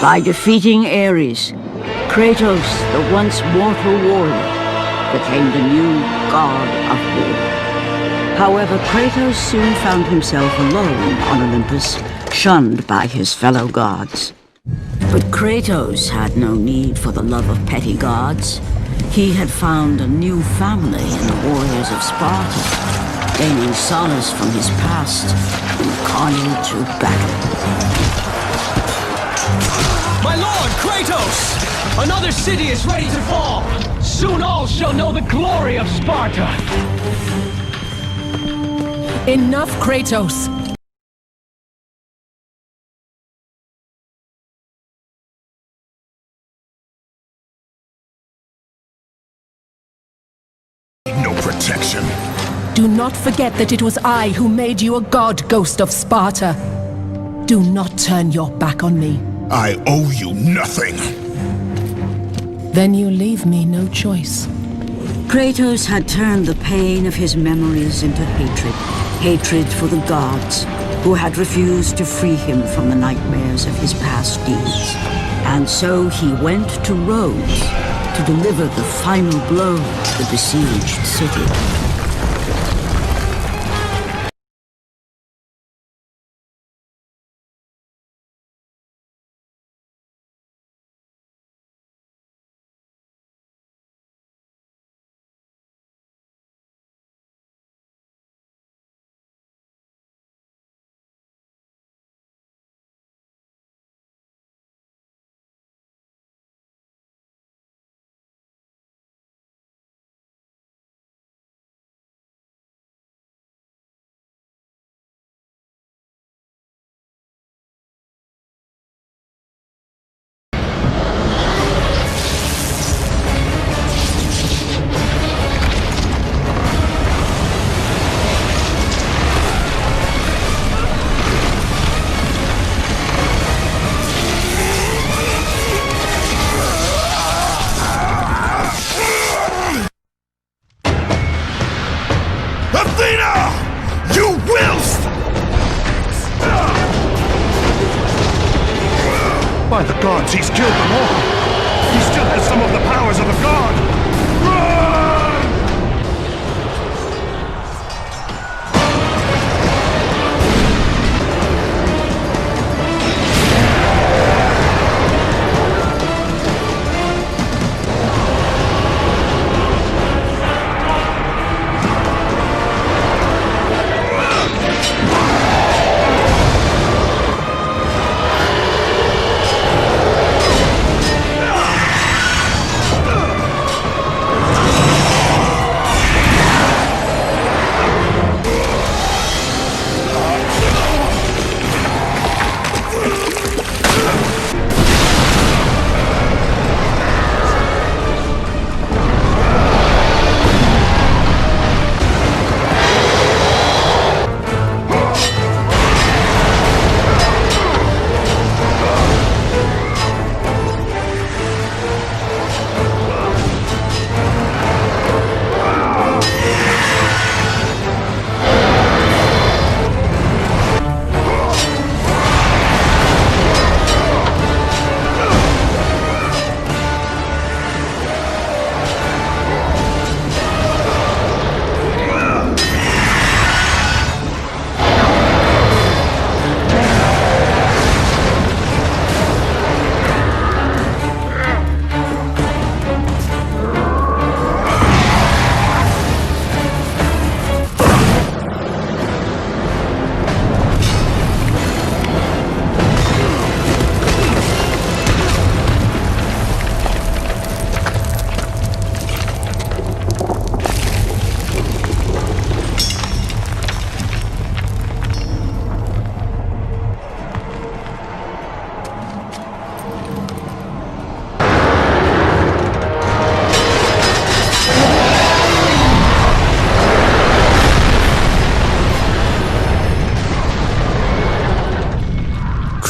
By defeating Ares, Kratos, the once mortal warrior, became the new god of war. However, Kratos soon found himself alone on Olympus, shunned by his fellow gods. But Kratos had no need for the love of petty gods. He had found a new family in the warriors of Sparta, gaining solace from his past in the carnage of battle. My lord, Kratos! Another city is ready to fall! Soon all shall know the glory of Sparta! Enough, Kratos! No protection. Do not forget that it was I who made you a god, Ghost of Sparta. Do not turn your back on me. I owe you nothing. Then you leave me no choice. Kratos had turned the pain of his memories into hatred. Hatred for the gods, who had refused to free him from the nightmares of his past deeds. And so he went to Rhodes to deliver the final blow to the besieged city. By the gods, he's killed them all! He still has some of the powers of a god! Run!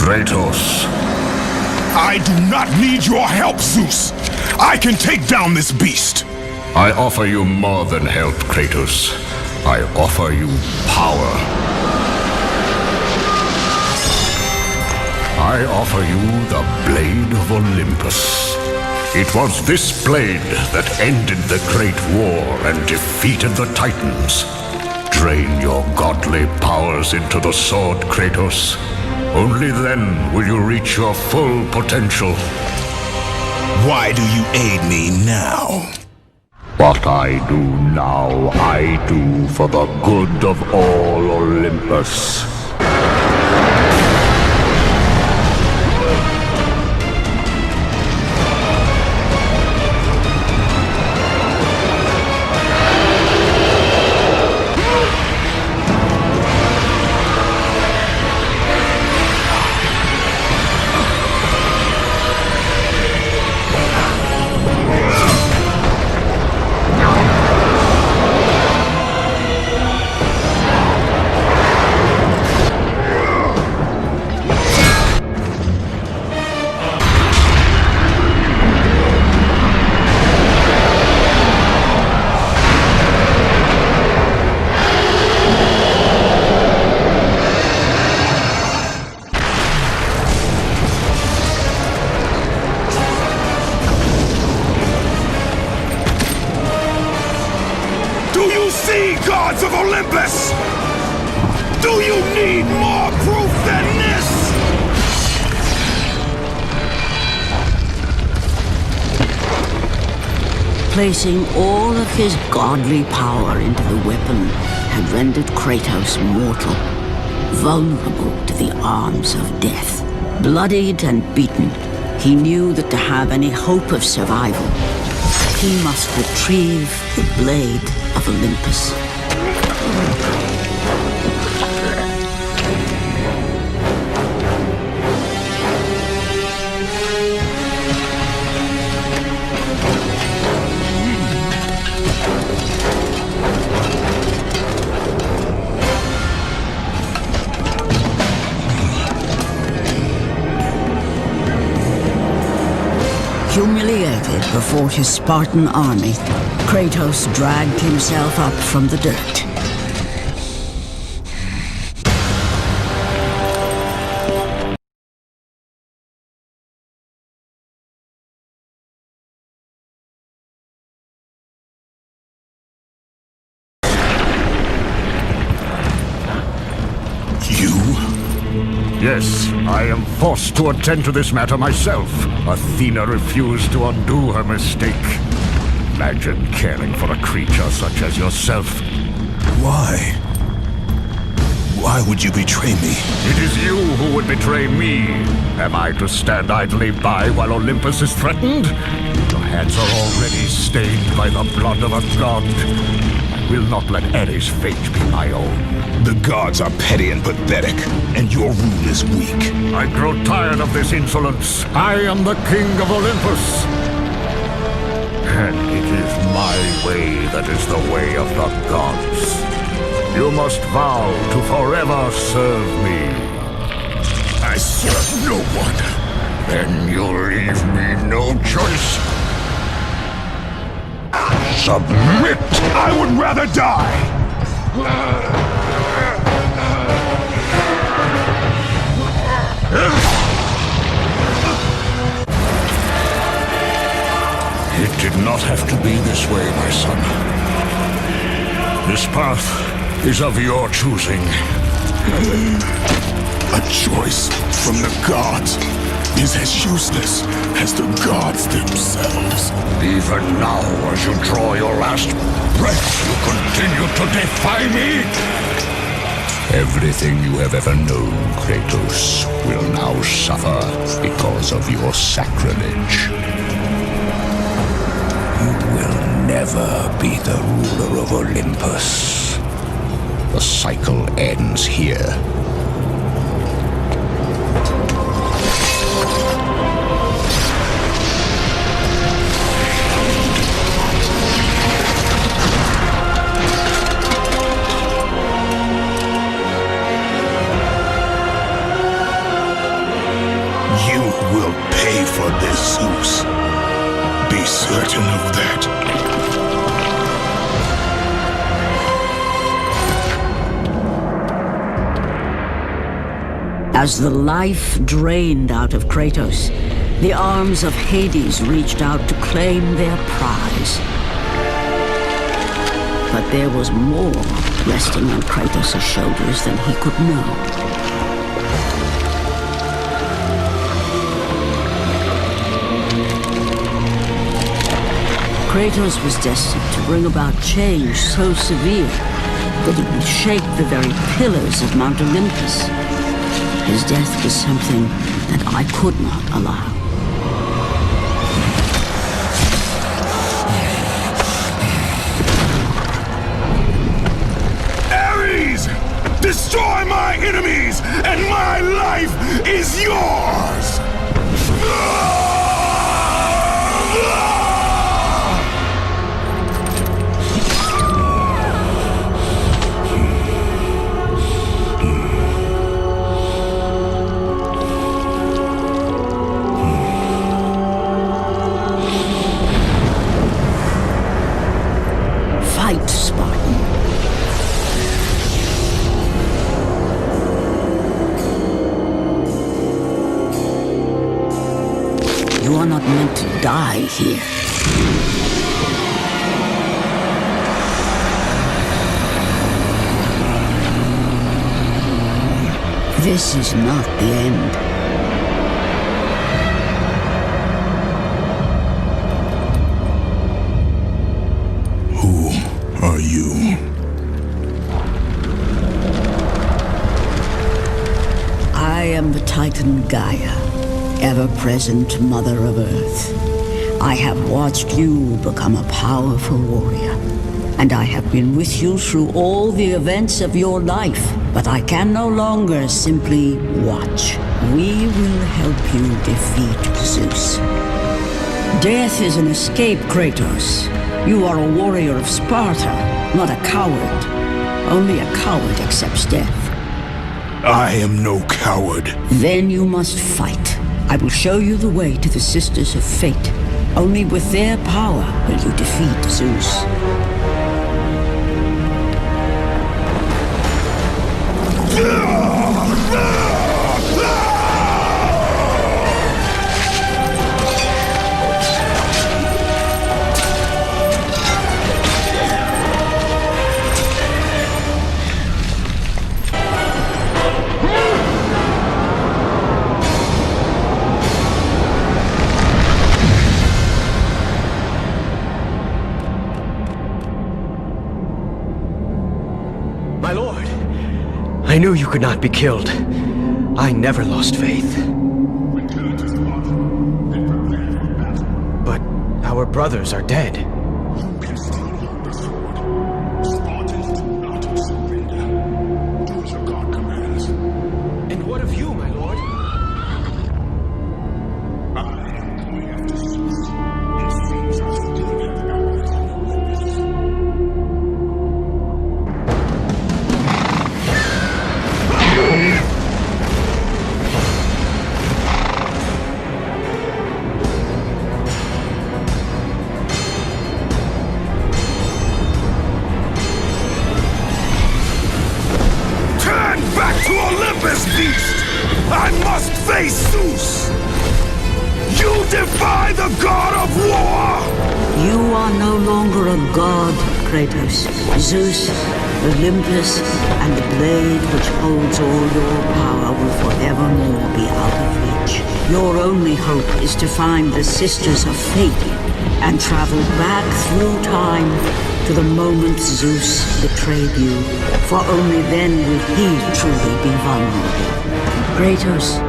Kratos. I do not need your help, Zeus. I can take down this beast. I offer you more than help, Kratos. I offer you power. I offer you the Blade of Olympus. It was this blade that ended the Great War and defeated the Titans. Drain your godly powers into the sword, Kratos. Only then will you reach your full potential. Why do you aid me now? What I do now, I do for the good of all Olympus. Gods of Olympus! Do you need more proof than this? Placing all of his godly power into the weapon had rendered Kratos mortal, vulnerable to the arms of death. Bloodied and beaten, he knew that to have any hope of survival, he must retrieve the Blade of Olympus. Humiliated before his Spartan army, Kratos dragged himself up from the dirt. Yes, I am forced to attend to this matter myself. Athena refused to undo her mistake. Imagine caring for a creature such as yourself. Why? Why would you betray me? It is you who would betray me. Am I to stand idly by while Olympus is threatened? Your hands are already stained by the blood of a god. I will not let Ares' fate be my own. The gods are petty and pathetic, and your rule is weak. I grow tired of this insolence. I am the king of Olympus. And it is my way that is the way of the gods. You must vow to forever serve me. I serve no one. Then you leave me no choice. Submit! I would rather die! It did not have to be this way, my son. This path is of your choosing. A choice from the gods is as useless as the gods themselves. Even now, as you draw your last breath, you continue to defy me? Everything you have ever known, Kratos, will now suffer because of your sacrilege. You will never be the ruler of Olympus. The cycle ends here. For this, Zeus. Be certain of that. As the life drained out of Kratos, the arms of Hades reached out to claim their prize. But there was more resting on Kratos' shoulders than he could know. Kratos was destined to bring about change so severe that it would shake the very pillars of Mount Olympus. His death was something that I could not allow. Ares! Destroy my enemies, and my life is yours! Fight, Spartan. You are not meant to die here. This is not the end. Are you? I am the Titan Gaia, ever-present Mother of Earth. I have watched you become a powerful warrior, and I have been with you through all the events of your life, but I can no longer simply watch. We will help you defeat Zeus. Death is an escape, Kratos. You are a warrior of Sparta, not a coward. Only a coward accepts death. I am no coward. Then you must fight. I will show you the way to the Sisters of Fate. Only with their power will you defeat Zeus. My lord, I knew you could not be killed. I never lost faith. But our brothers are dead. You can still hold the sword. Spartans do not surrender. Do as your god commands. And what of you, my lord? I am going after Zeus. It seems I still have allies on Olympus. Turn back to Olympus, beast! I must face Zeus! You defy the god of war! You are no longer a god, Kratos. Zeus, Olympus, and the blade which holds all your power will forevermore be out of reach. Your only hope is to find the Sisters of Fate and travel back through time to the moment Zeus betrayed you, for only then will he truly be vulnerable. Kratos,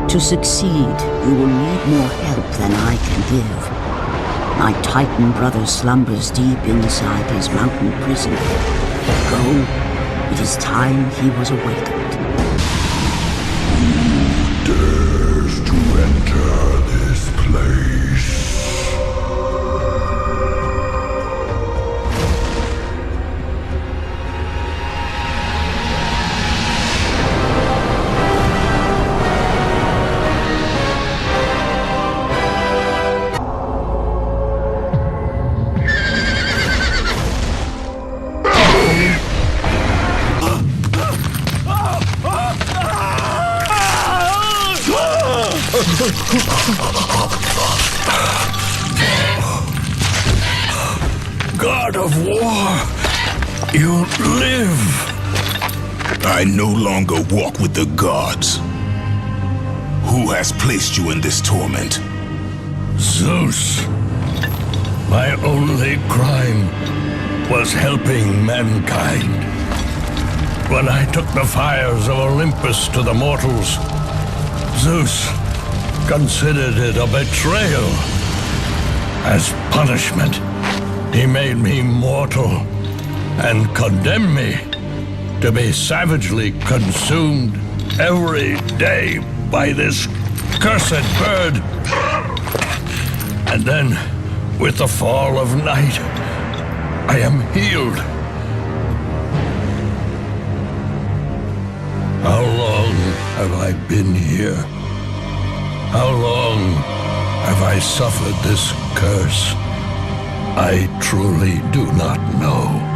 to succeed, you will need more help than I can give. My Titan brother slumbers deep inside his mountain prison. Go, it is time he was awakened. Who dares to enter this place? god of war, you live. I no longer walk with the gods. Who has placed you in this torment? Zeus. My only crime was helping mankind. When I took the fires of Olympus to the mortals, Zeus considered it a betrayal. As punishment, he made me mortal and condemned me to be savagely consumed every day by this cursed bird. And then, with the fall of night, I am healed. How long have I been here? How long have I suffered this curse? I truly do not know.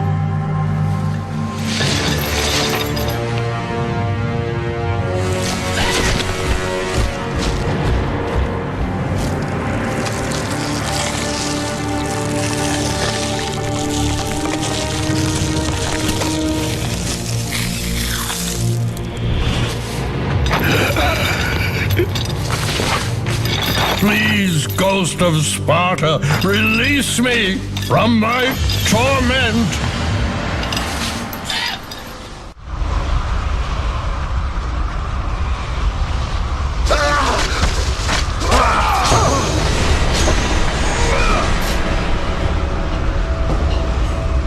Please, ghost of Sparta, release me from my torment!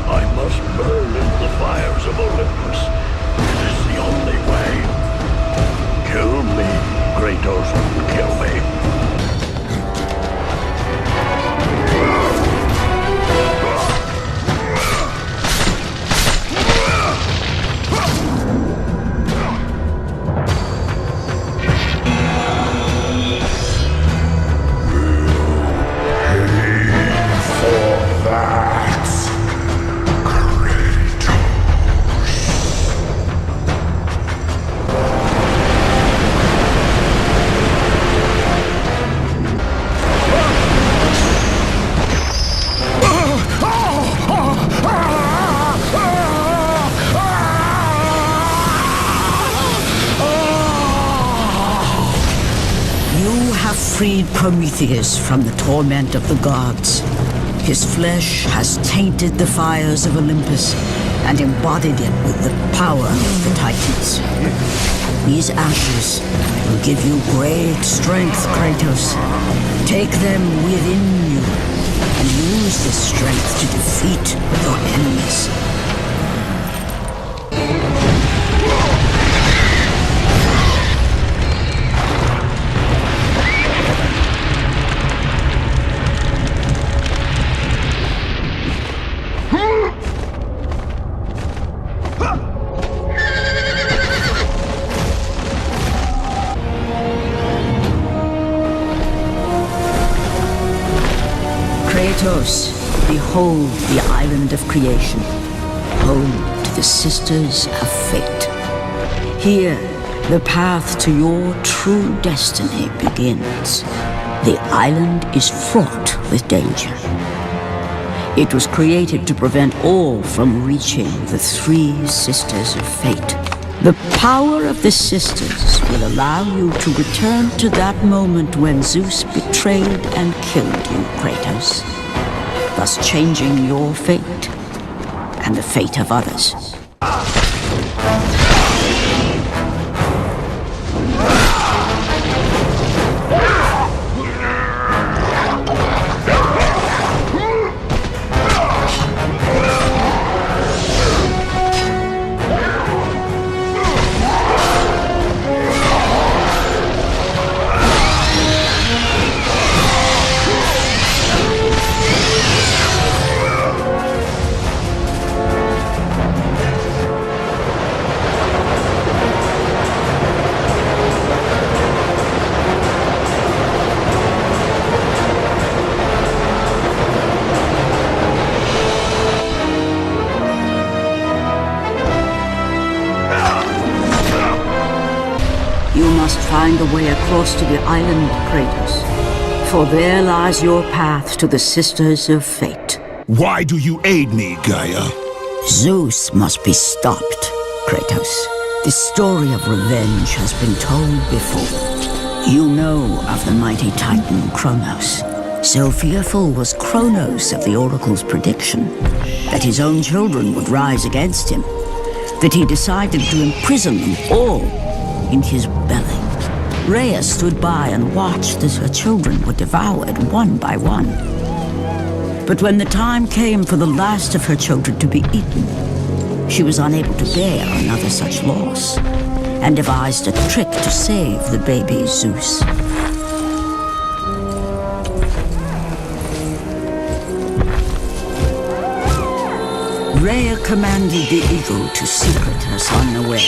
I must burn in the fires of Olympus. It is the only way. Kill me, Kratos, kill me. Freed Prometheus from the torment of the gods. His flesh has tainted the fires of Olympus and embodied it with the power of the Titans. These ashes will give you great strength, Kratos. Take them within you and use this strength to defeat your enemies. Kratos, behold the island of creation, home to the Sisters of Fate. Here, the path to your true destiny begins. The island is fraught with danger. It was created to prevent all from reaching the three Sisters of Fate. The power of the Sisters will allow you to return to that moment when Zeus betrayed and killed you, Kratos, thus changing your fate and the fate of others. You must find a way across to the island, Kratos, for there lies your path to the Sisters of Fate. Why do you aid me, Gaia? Zeus must be stopped, Kratos. This story of revenge has been told before. You know of the mighty Titan Kronos. So fearful was Kronos of the Oracle's prediction that his own children would rise against him, that he decided to imprison them all in his belly. Rhea stood by and watched as her children were devoured one by one. But when the time came for the last of her children to be eaten, she was unable to bear another such loss, and devised a trick to save the baby Zeus. Rhea commanded the eagle to secret her son away.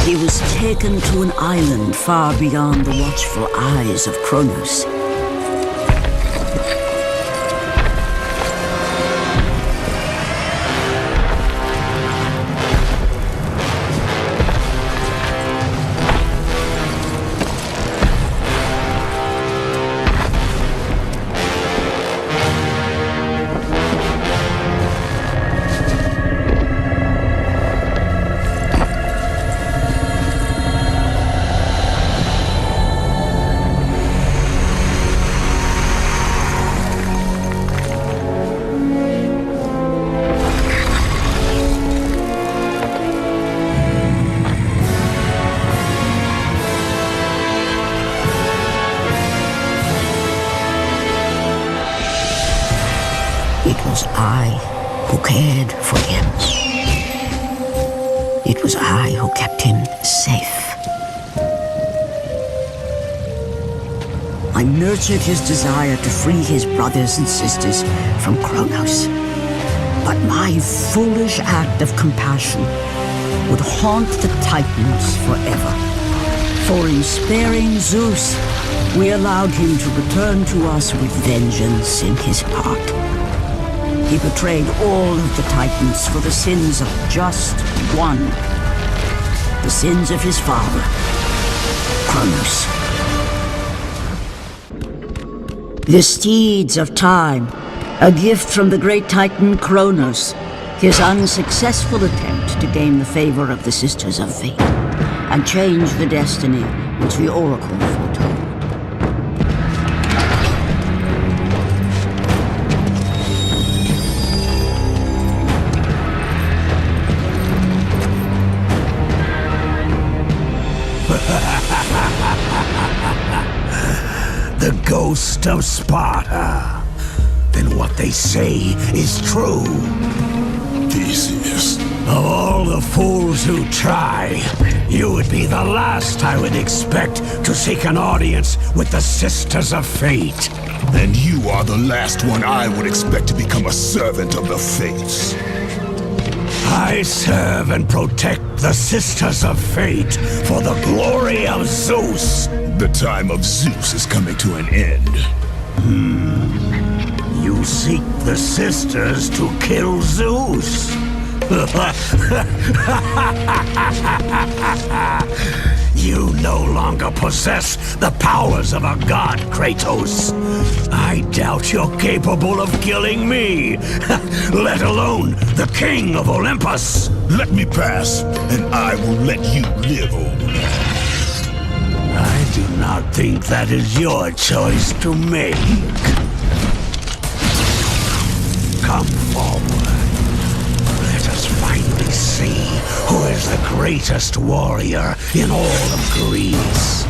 He was taken to an island far beyond the watchful eyes of Kronos. It was I who cared for him. It was I who kept him safe. I nurtured his desire to free his brothers and sisters from Kronos. But my foolish act of compassion would haunt the Titans forever. For in sparing Zeus, we allowed him to return to us with vengeance in his heart. He betrayed all of the Titans for the sins of just one. The sins of his father, Kronos. The steeds of time, a gift from the great Titan Kronos, his unsuccessful attempt to gain the favor of the Sisters of Fate and change the destiny which the Oracle foretold. The ghost of Sparta. Then what they say is true. Theseus. Of all the fools who try, you would be the last I would expect to seek an audience with the Sisters of Fate. And you are the last one I would expect to become a servant of the Fates. I serve and protect the Sisters of Fate for the glory of Zeus. The time of Zeus is coming to an end. You seek the Sisters to kill Zeus. You no longer possess the powers of a god, Kratos. I doubt you're capable of killing me, let alone the king of Olympus. Let me pass, and I will let you live on. I do not think that is your choice to make. Come forward. Let us finally see who is the greatest warrior in all of Greece.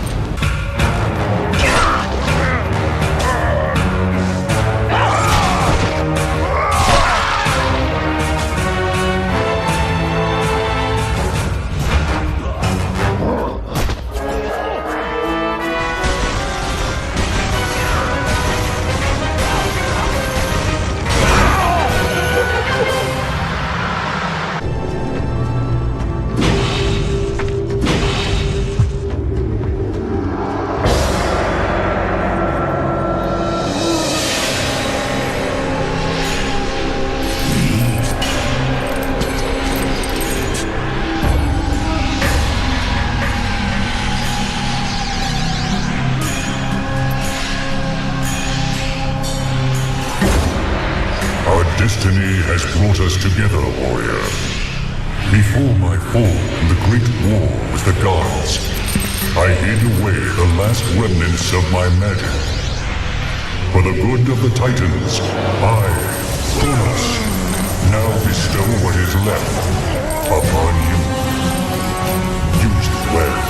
Destiny has brought us together, warrior. Before my fall in the great war with the gods, I hid away the last remnants of my magic. For the good of the Titans, I, Kronos, now bestow what is left upon you. Use it well.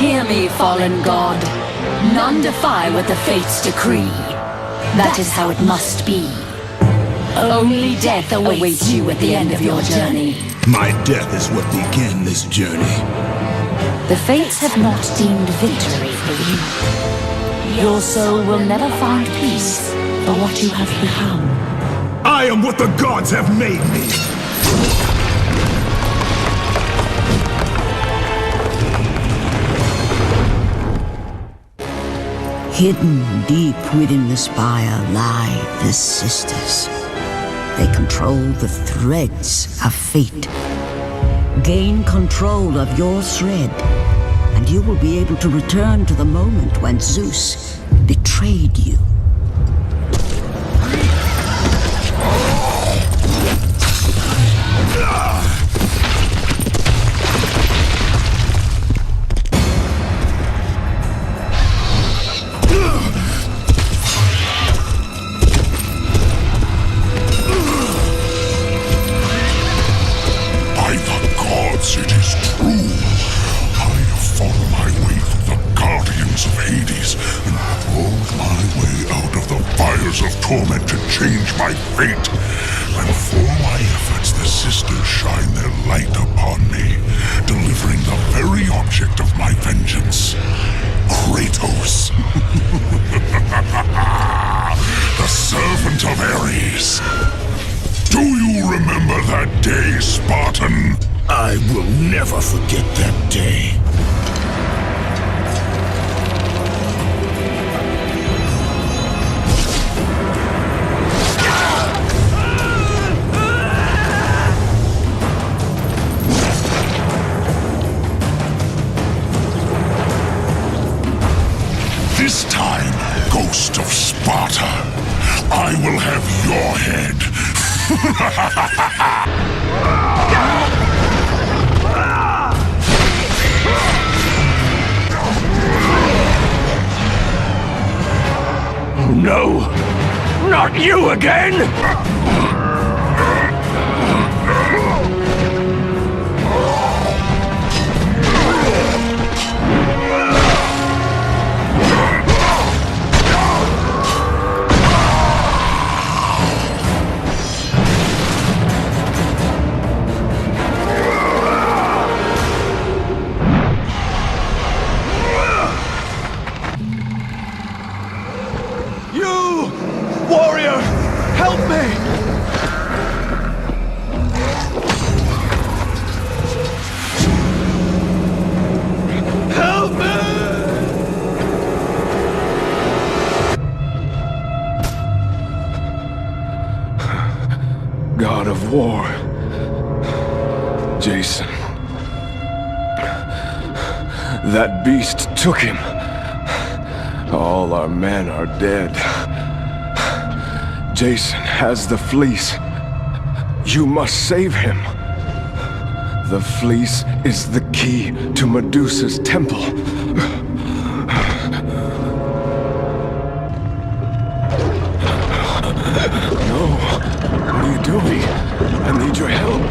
Hear me, fallen god. None defy what the fates decree. That is how it must be. Only death awaits you at the end of your journey. My death is what began this journey. The fates have not deemed victory for you. Your soul will never find peace for what you have become. I am what the gods have made me! Hidden deep within the spire lie the sisters. They control the threads of fate. Gain control of your thread, and you will be able to return to the moment when Zeus betrayed you. Torment to change my fate, and for my efforts the sisters shine their light upon me, delivering the very object of my vengeance, Kratos. The servant of Ares. Do you remember that day, Spartan? I will never forget that day. This time, Ghost of Sparta, I will have your head. No! Not you again! Warrior, help me! Help me! God of War, Jason. That beast took him. All our men are dead. Jason has the fleece. You must save him. The fleece is the key to Medusa's temple. No. What are you doing? I need your help.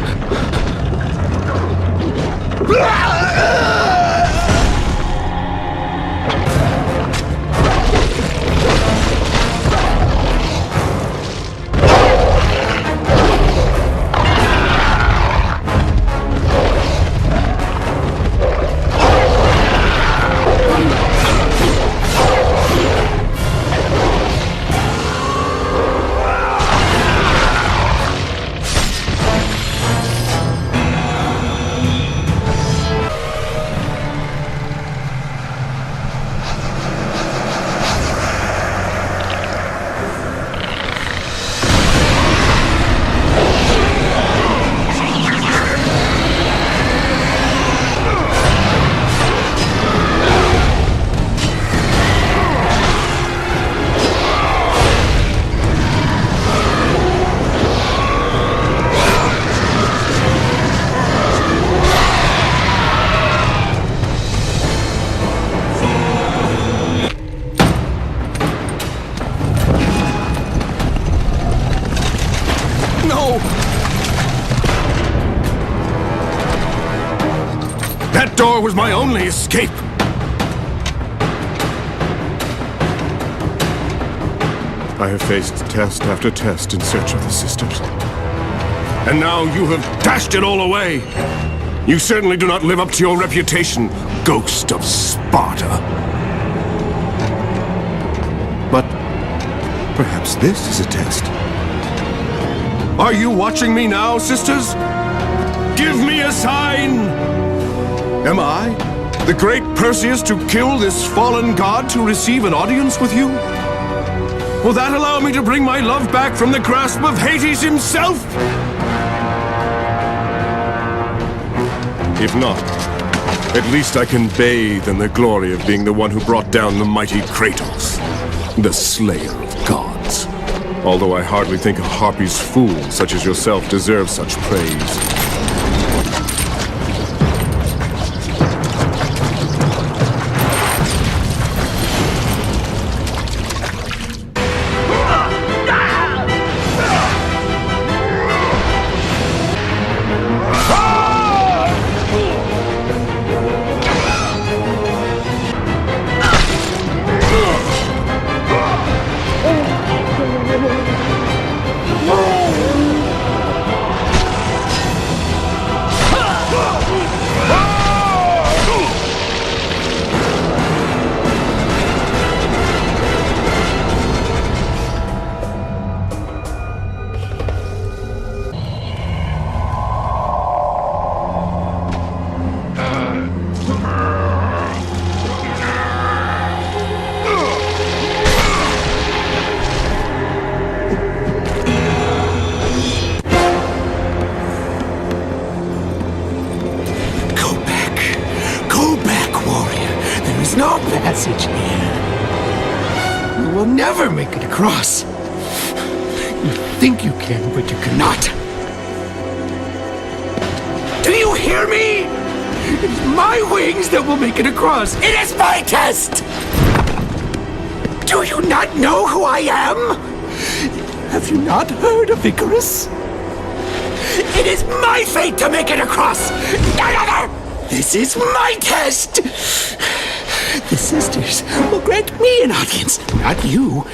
That door was my only escape! I have faced test after test in search of the sisters. And now you have dashed it all away! You certainly do not live up to your reputation, Ghost of Sparta. But perhaps this is a test. Are you watching me now, sisters? Give me a sign! Am I, the great Perseus, to kill this fallen god to receive an audience with you? Will that allow me to bring my love back from the grasp of Hades himself? If not, at least I can bathe in the glory of being the one who brought down the mighty Kratos, the slayer of gods. Although I hardly think a Harpy's fool such as yourself deserves such praise. No passage here. You will never make it across. You think you can, but you cannot. Do you hear me? It's my wings that will make it across. It is my test! Do you not know who I am? Have you not heard of Icarus? It is my fate to make it across! None other! This is my test! The sisters will grant me an audience, not you.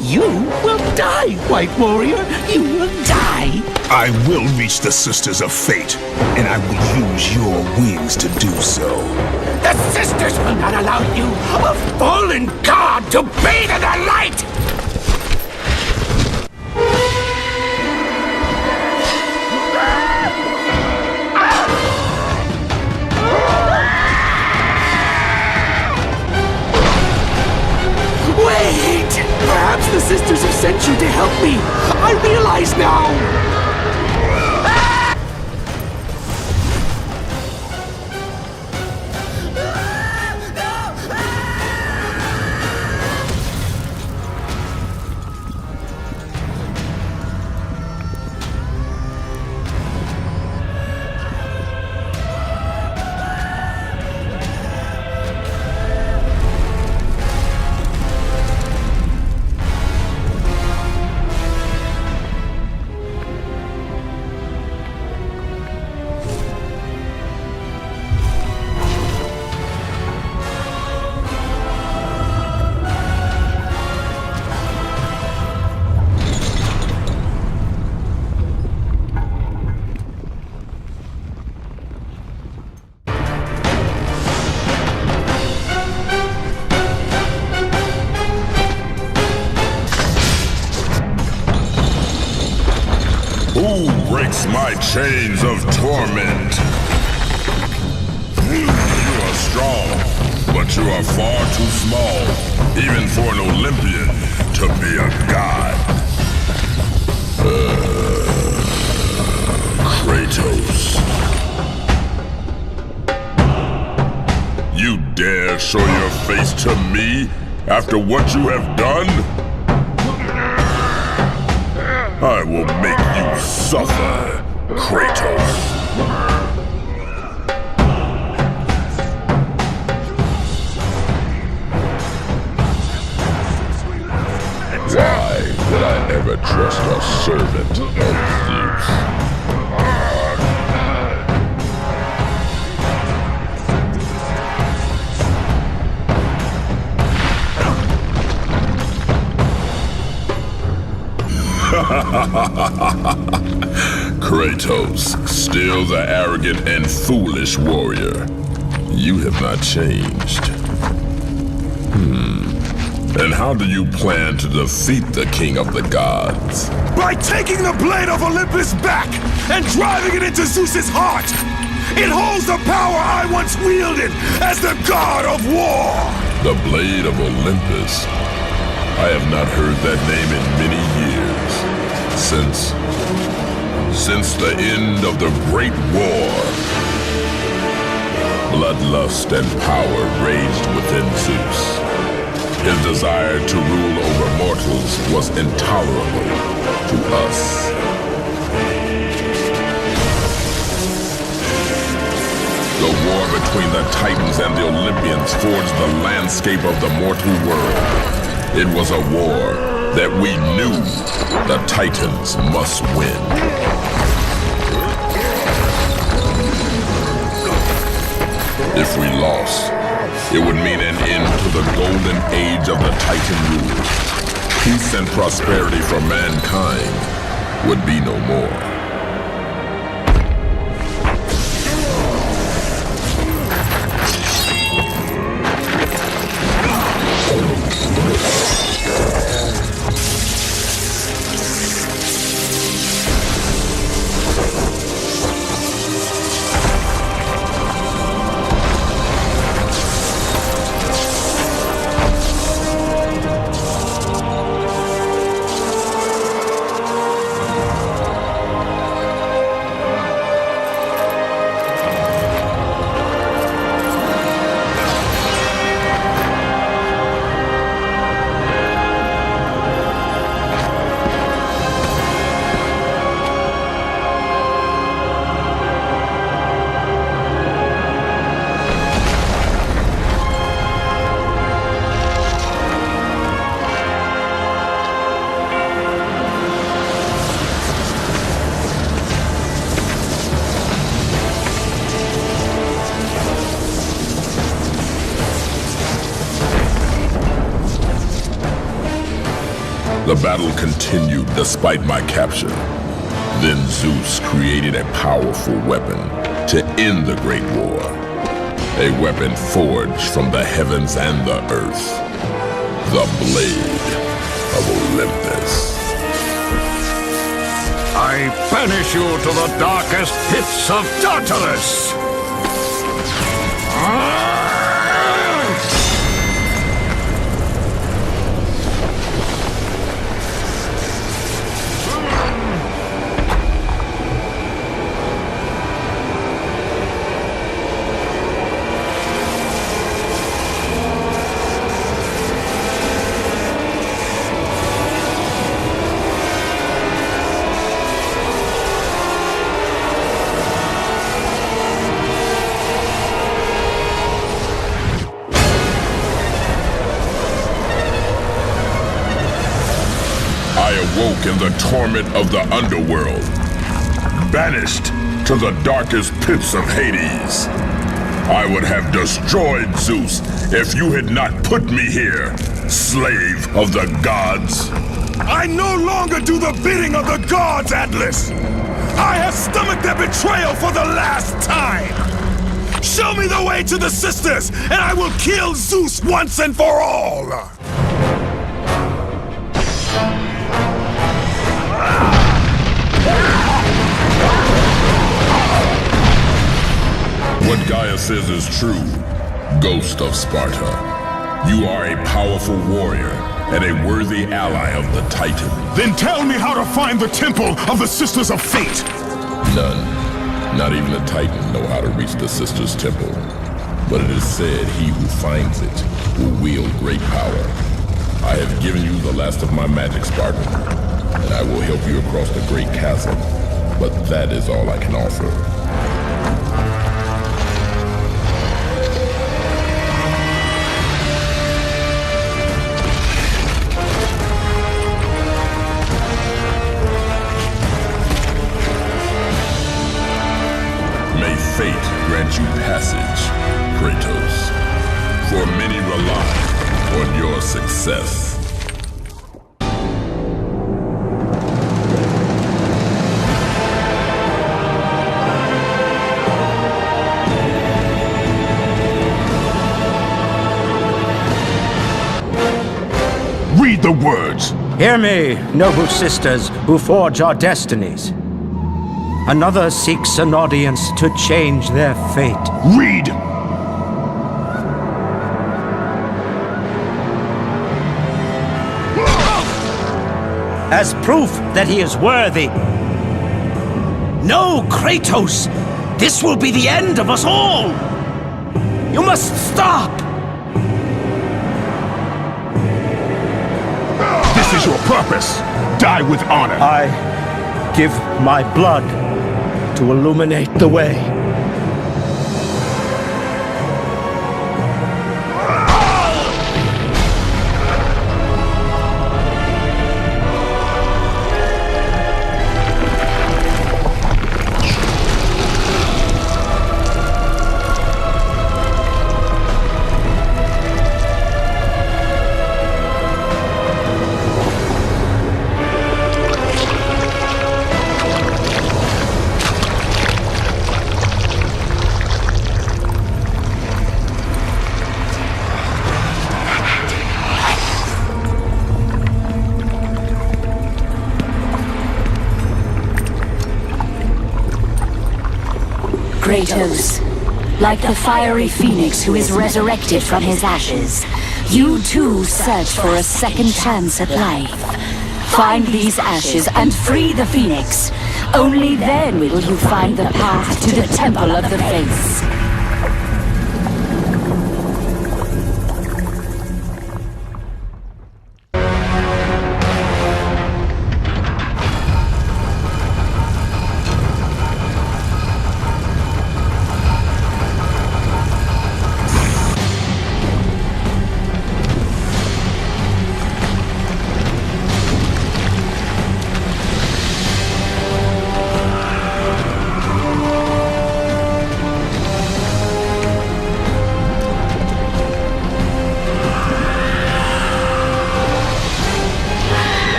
You will die, White Warrior. You will die. I will reach the Sisters of Fate, and I will use your wings to do so. The sisters will not allow you, a fallen god, to bathe in their light! Wait! Perhaps the sisters have sent you to help me. I realize now. Who breaks my chains of torment? You are strong, but you are far too small, even for an Olympian to be a god. Kratos. You dare show your face to me after what you have done? I will make you suffer, Kratos. Why would I ever trust a servant of Zeus? Kratos, still the arrogant and foolish warrior. You have not changed. And how do you plan to defeat the king of the gods? By taking the blade of Olympus back and driving it into Zeus's heart! It holds the power I once wielded as the god of war! The blade of Olympus? I have not heard that name in many years. Since the end of the Great War. Bloodlust and power raged within Zeus. His desire to rule over mortals was intolerable to us. The war between the Titans and the Olympians forged the landscape of the mortal world. It was a war that we knew the Titans must win. If we lost, it would mean an end to the golden age of the Titan rule. Peace and prosperity for mankind would be no more. The battle continued despite my capture. Then Zeus created a powerful weapon to end the Great War. A weapon forged from the heavens and the earth. The Blade of Olympus. I banish you to the darkest pits of Tartarus! Woke in the torment of the underworld, banished to the darkest pits of Hades. I would have destroyed Zeus if you had not put me here, slave of the gods. I no longer do the bidding of the gods, Atlas! I have stomached their betrayal for the last time! Show me the way to the sisters, and I will kill Zeus once and for all! What Gaia says is true, Ghost of Sparta. You are a powerful warrior and a worthy ally of the Titan. Then tell me how to find the Temple of the Sisters of Fate! None. Not even the Titan know how to reach the Sisters' Temple. But it is said he who finds it will wield great power. I have given you the last of my magic, Spartan, and I will help you across the great chasm. But that is all I can offer. Fate grant you passage, Kratos, for many rely on your success. Read the words! Hear me, noble sisters who forge our destinies. Another seeks an audience to change their fate. Read! As proof that he is worthy. No, Kratos! This will be the end of us all! You must stop! This is your purpose! Die with honor! I give my blood to illuminate the way. Kratos, like the fiery phoenix who is resurrected from his ashes, you too search for a second chance at life. Find these ashes and free the phoenix. Only then will you find the path to the Temple of the Fates.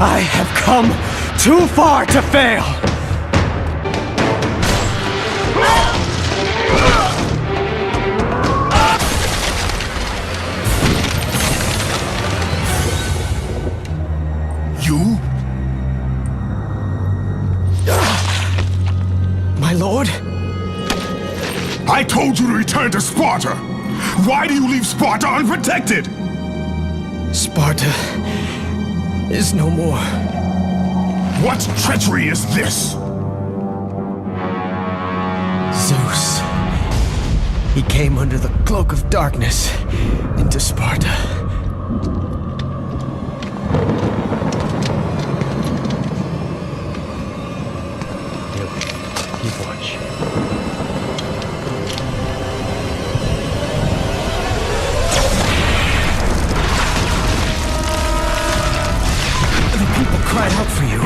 I have come too far to fail! You? My lord? I told you to return to Sparta! Why do you leave Sparta unprotected? Sparta is no more. What treachery is this? Zeus. He came under the cloak of darkness into Sparta. You watch. Cried out for you.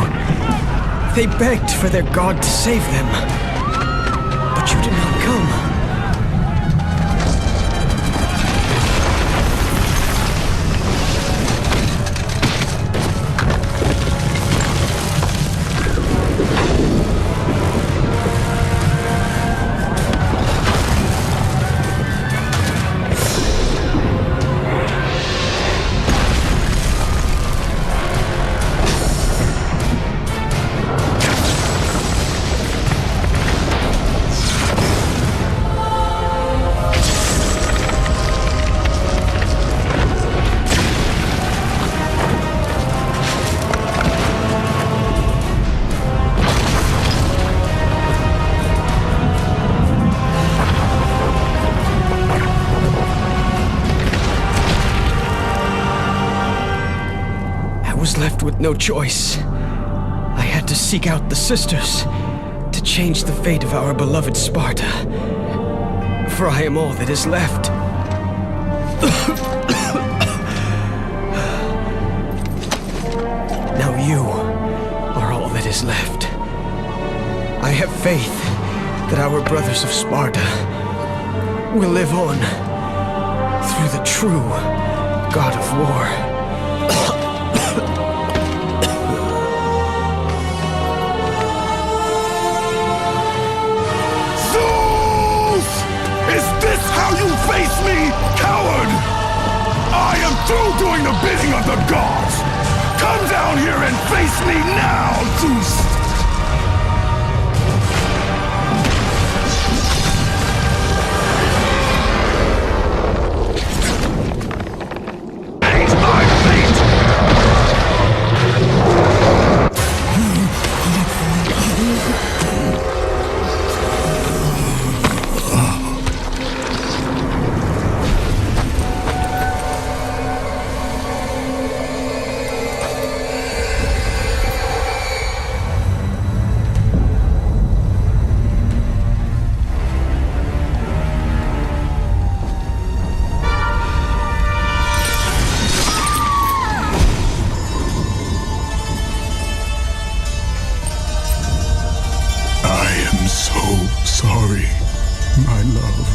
They begged for their god to save them. But you did not come. Left with no choice. I had to seek out the sisters to change the fate of our beloved Sparta. For I am all that is left. Now you are all that is left. I have faith that our brothers of Sparta will live on through the true God of War. How you face me, coward! I am through doing the bidding of the gods! Come down here and face me now, Zeus! Sorry, my love.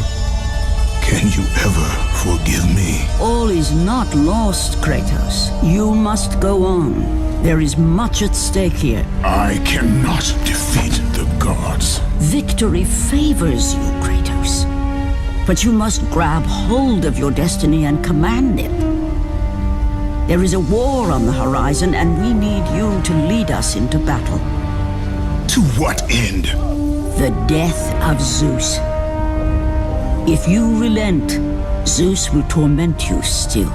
Can you ever forgive me? All is not lost, Kratos. You must go on. There is much at stake here. I cannot defeat the gods. Victory favors you, Kratos. But you must grab hold of your destiny and command it. There is a war on the horizon, and we need you to lead us into battle. To what end? The death of Zeus. If you relent, Zeus will torment you still.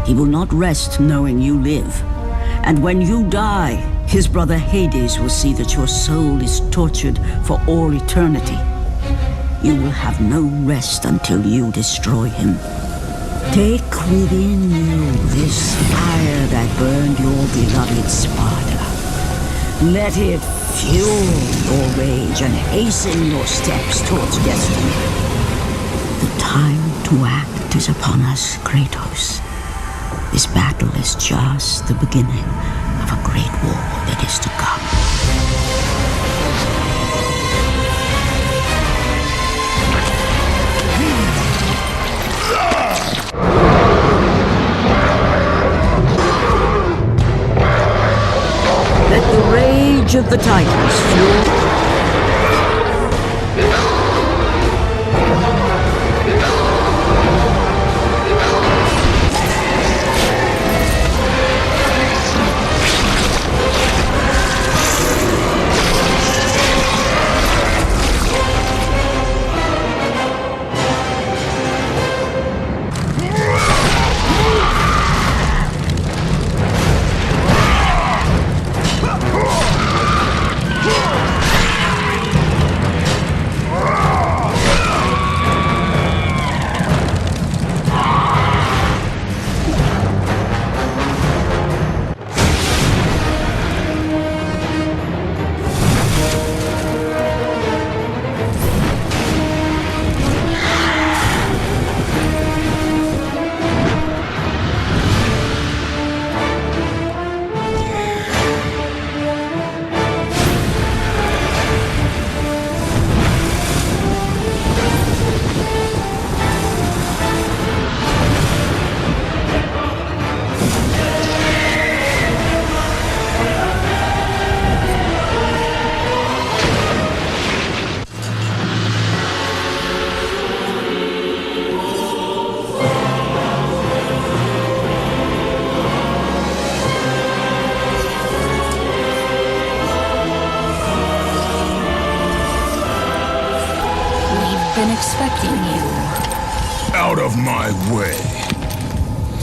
He will not rest knowing you live. And when you die, his brother Hades will see that your soul is tortured for all eternity. You will have no rest until you destroy him. Take within you this fire that burned your beloved Sparta. Let it fuel your rage and hasten your steps towards destiny. The time to act is upon us, Kratos. This battle is just the beginning of a great war that is to come. rage of the Titans fueled... Expecting you. Out of my way.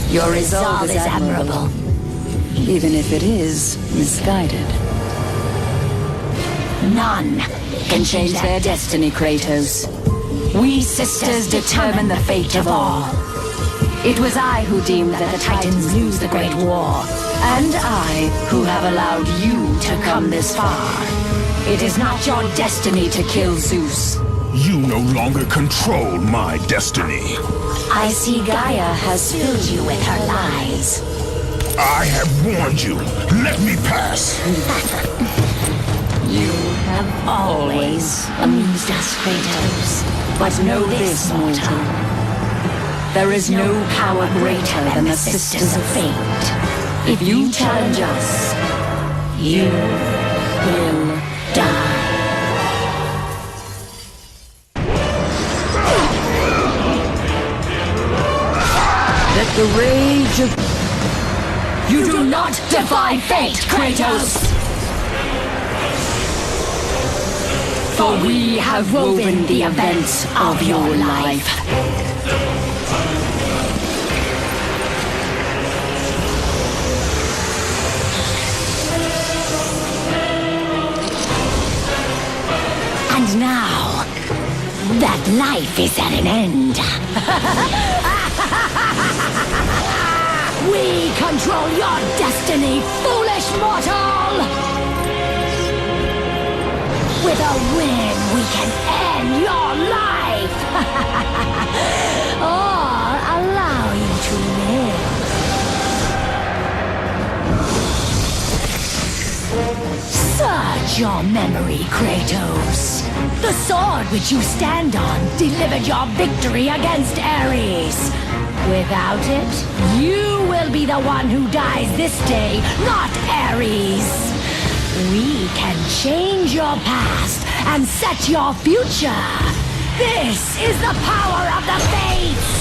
Your resolve is admirable, even if it is misguided. None can change their destiny, Kratos. We sisters determine the fate of all. It was I who deemed that the Titans lose the Great War, and I who have allowed you to come this far. It is not your destiny to kill Zeus. You no longer control my destiny. I see Gaia has filled you with her lies. I have warned you. Let me pass. You have always amused us, Kratos. But know this, mortal. There is no power greater than the Sisters of Fate. If you challenge us, you will die. Let the rage of... You do not defy fate, Kratos! For we have woven the events of your life. And now, that life is at an end. We control your destiny, foolish mortal! With a win, we can end your life! Or allow you to live. Search your memory, Kratos. The sword which you stand on delivered your victory against Ares. Without it, you will be the one who dies this day, not Ares. We can change your past and set your future. This is the power of the Fates!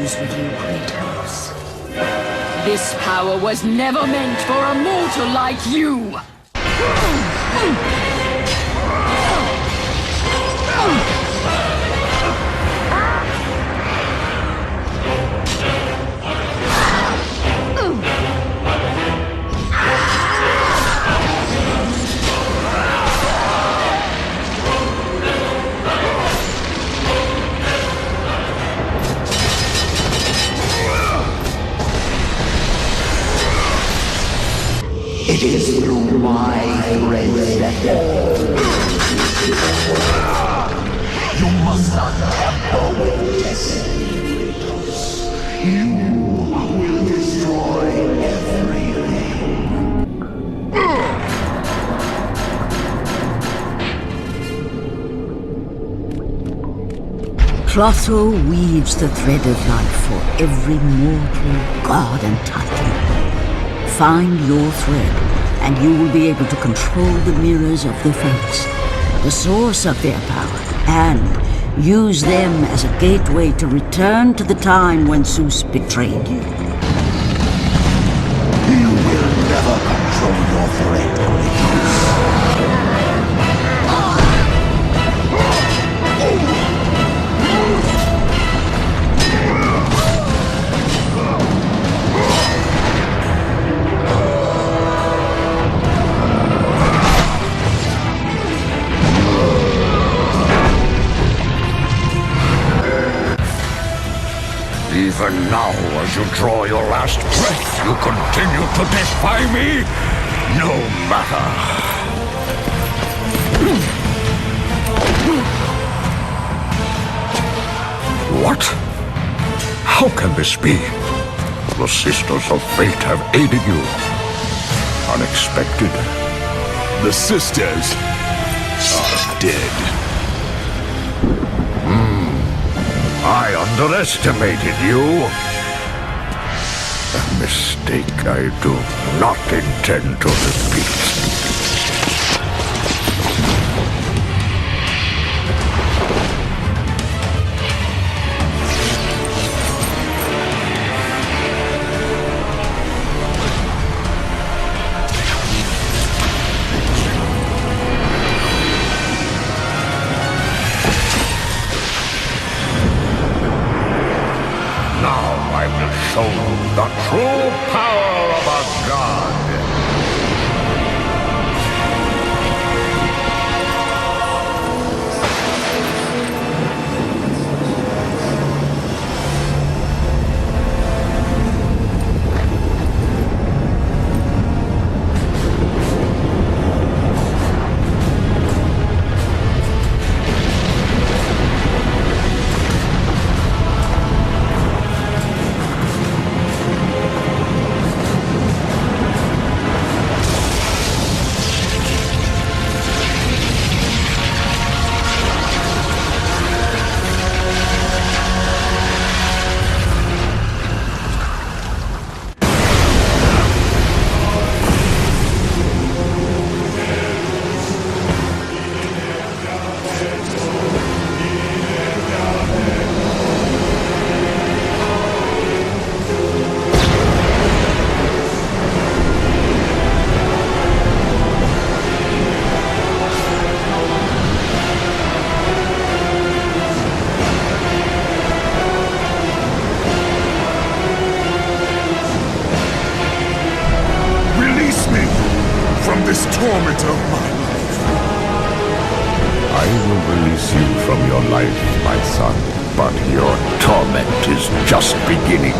With you, Kratos. This power was never meant for a mortal like you! It is through my thread that you must not tamper with destiny. You will destroy everything. Clotho weaves the thread of life for every mortal, god and titan. Find your thread, and you will be able to control the mirrors of the fates, the source of their power, and use them as a gateway to return to the time when Zeus betrayed you. You will never control your thread, Kratos. Even now, as you draw your last breath, you continue to defy me? No matter. What? How can this be? The Sisters of Fate have aided you. Unexpected. The sisters are dead. I underestimated you. A mistake I do not intend to repeat. Show the true power of a god. This torment of my life. I will release you from your life, my son, but your torment is just beginning.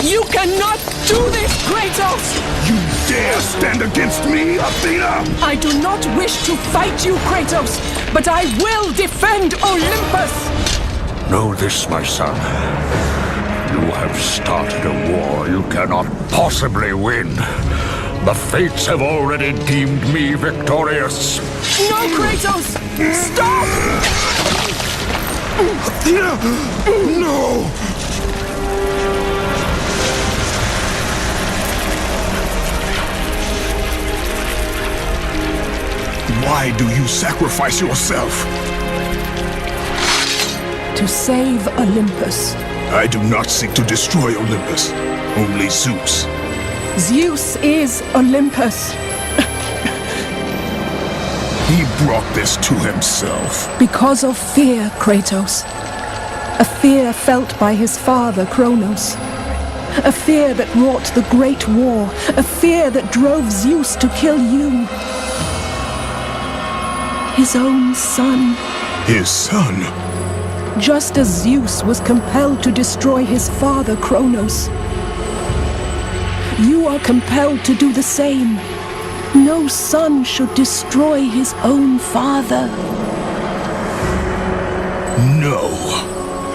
You cannot do this, Kratos! You dare stand against me, Athena? I do not wish to fight you, Kratos, but I will defend Olympus! Know this, my son. You have started a war you cannot possibly win. The fates have already deemed me victorious. No, Kratos! Stop! Athena! No! Why do you sacrifice yourself? To save Olympus. I do not seek to destroy Olympus, only Zeus. Zeus is Olympus. He brought this to himself. Because of fear, Kratos. A fear felt by his father, Kronos. A fear that wrought the Great War. A fear that drove Zeus to kill you. His own son. His son? Just as Zeus was compelled to destroy his father, Kronos. You are compelled to do the same. No son should destroy his own father. No,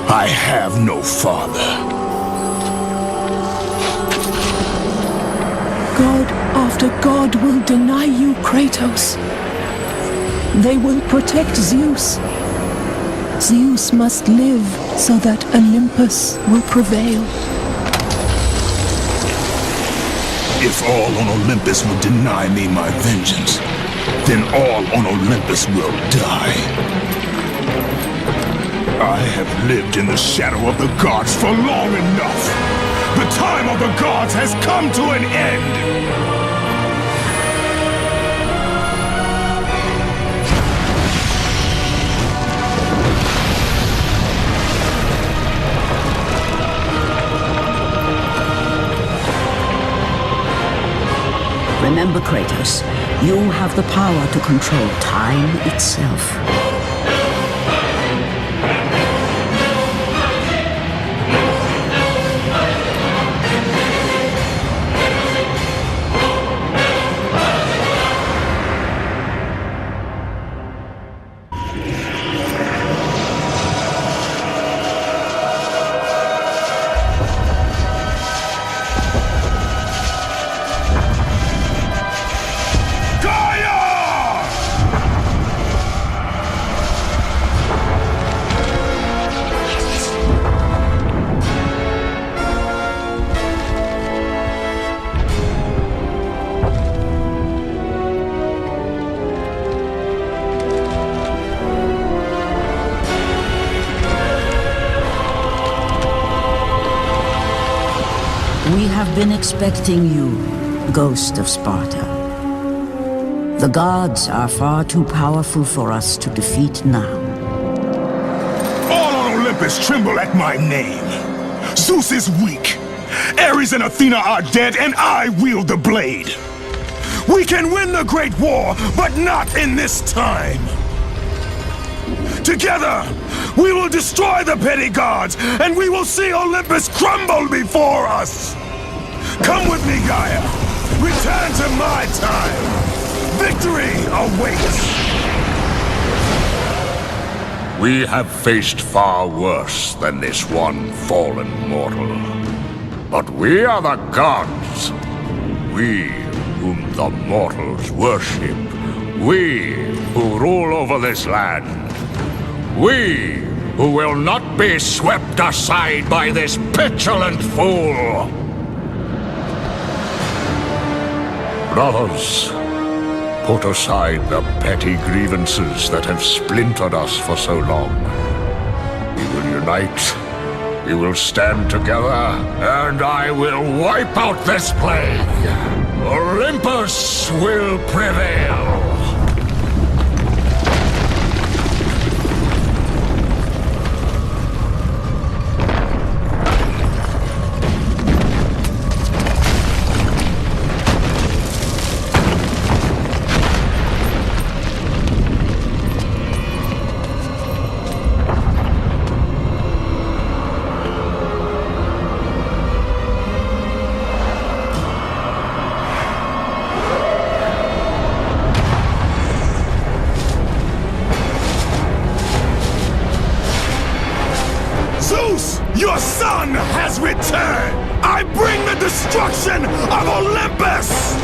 I have no father. God after God will deny you, Kratos. They will protect Zeus. Zeus must live so that Olympus will prevail. If all on Olympus will deny me my vengeance, then all on Olympus will die. I have lived in the shadow of the gods for long enough. The time of the gods has come to an end. Remember, Kratos, you have the power to control time itself. We have been expecting you, Ghost of Sparta. The gods are far too powerful for us to defeat now. All on Olympus tremble at my name. Zeus is weak. Ares and Athena are dead, and I wield the blade. We can win the Great War, but not in this time. Together, we will destroy the petty gods, and we will see Olympus crumble before us! Come with me, Gaia! Return to my time! Victory awaits! We have faced far worse than this one fallen mortal. But we are the gods. We whom the mortals worship. We who rule over this land. We who will not be swept aside by this petulant fool! Brothers, put aside the petty grievances that have splintered us for so long. We will unite, we will stand together, and I will wipe out this plague! Olympus will prevail! Zeus, your son has returned! I bring the destruction of Olympus!